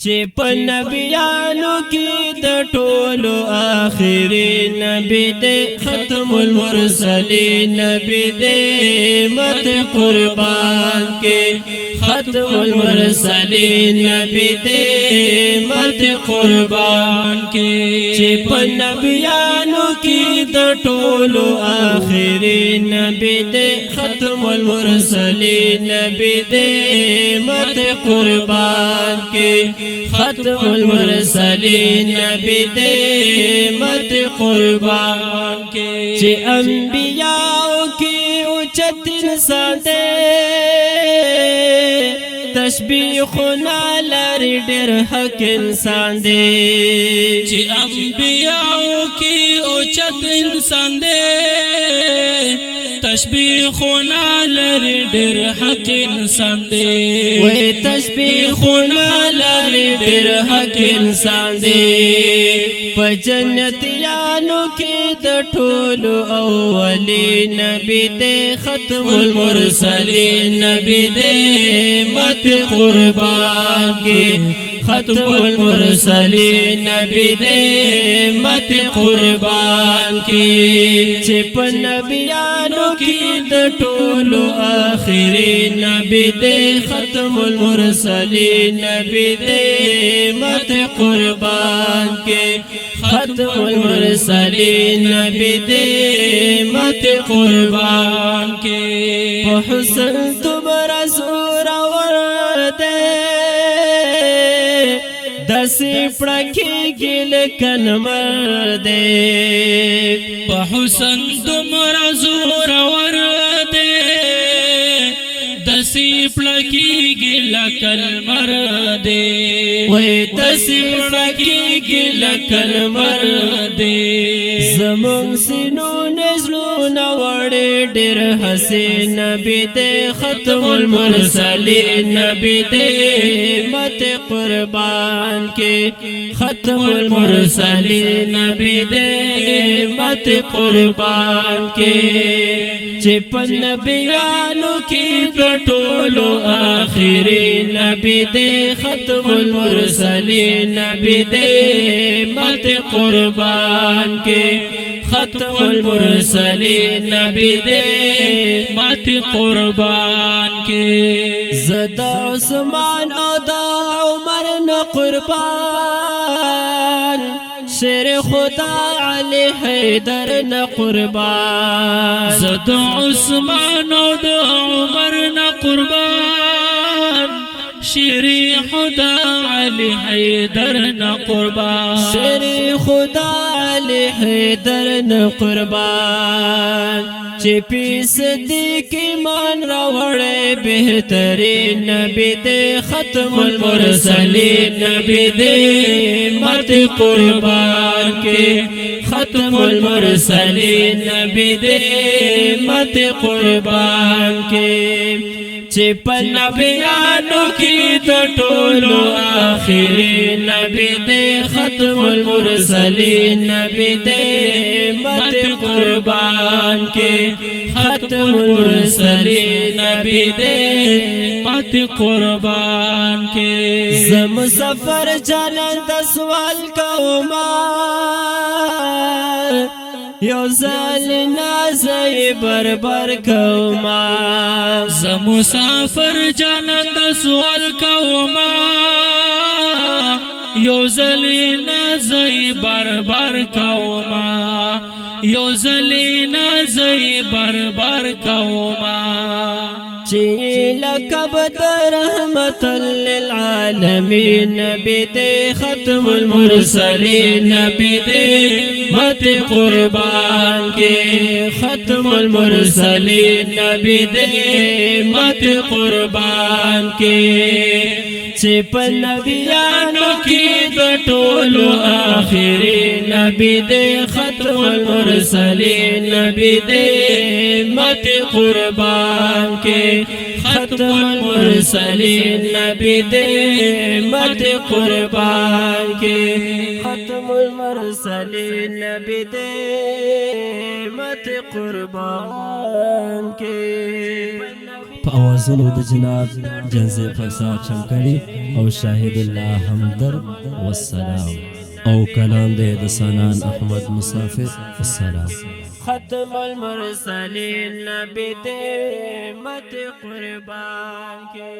چې په نبیانو کې د ټولو آخري نبی دې ختم المرسلین نبی دې مت قربان کې ختم المرسلین نبی دې مت قربان کې چې په نبیانو کې د ټولو آخري نبی دې ختم المرسلین نبی دې مت قربان کې ختم المرسلین نبی دے مت قربان کے چه انبیاء کی اوچت انسان دے تشبیخنا لاری ڈر حق انسان دے چه انبیاء کی اوچت انسان دے تشبیخنا لری ډیر حق انسان دی وې تشبیخنا لری ډیر حق انسان دی په جنتیانو کې د ټولو اولین نبی دې ختم المرسلین نبی دې مت قربان کې ختم المرسلین نبی دے مت قربان کی چې په نبیانو کې د ټولو آخري نبی دے ختم المرسلین نبی دے مت قربان کی ختم المرسلین نبی دے مت قربان کی په حسن تمہارا زور ورده دسی پڑکی گل کنمر دے بحسن دمرا زور ورده دسی پڑکی گل کنمر دے وی دسی پڑکی گل کنمر دے زمان سینو نزلون وڑی ڈر حسین نبی دے ختم المرسلین نبی دے مت قربان کے ختم المرسلین نبی دے مت قربان کے چې په نبیانو کې د ټولو آخري نبی دې ختم المرسلین نبی دې مت قربان کې ختم المرسلین نبی دے مت قربان کے زدا عثمان او دا عمر نہ قربان شیر خدا علی حیدر نہ قربان زدا عثمان او دا عمر نہ قربان شیری خدا علی حیدر نہ قربان شیری خدا علی حیدر نہ قربان چپی صدیق ایمان راوڑے بہترین نبی دے ختم المرسلین نبی دے مت قربان کے ختم المرسلین نبی دے مت قربان کے چپ نبیانو کی تو ٹولو آخری نبی دے ختم المرسلین نبی دے مت قربان کے ختم المرسلین نبی دے مت قربان کے زم سفر جانن د سوال کوما یو زال نازی بربر کوما زمسافر جانن د سوال کوما یو زلی نازی بربر کوما یو زلی نازی بربر کوما چی لقب رحمت للعالمین نبی دے ختم المرسلین نبی دے مت قربان کے ختم المرسلین نبی دے مت قربان کے چپ نبیانو کی بٹولو آخری نبی دے ختم المرسلین نبی دے مت قربان کے ختم المرسلین نبی دے مت قربان کے ختم المرسلین نبی دے مت قربان کے په اوازونو د جناب جنزې فلسا چم کړي او شاهد الله همدرد والسلام او کلام دی د سنان احمد مسافر والسلام. ختم المرسلین نبی دے مت قربان کے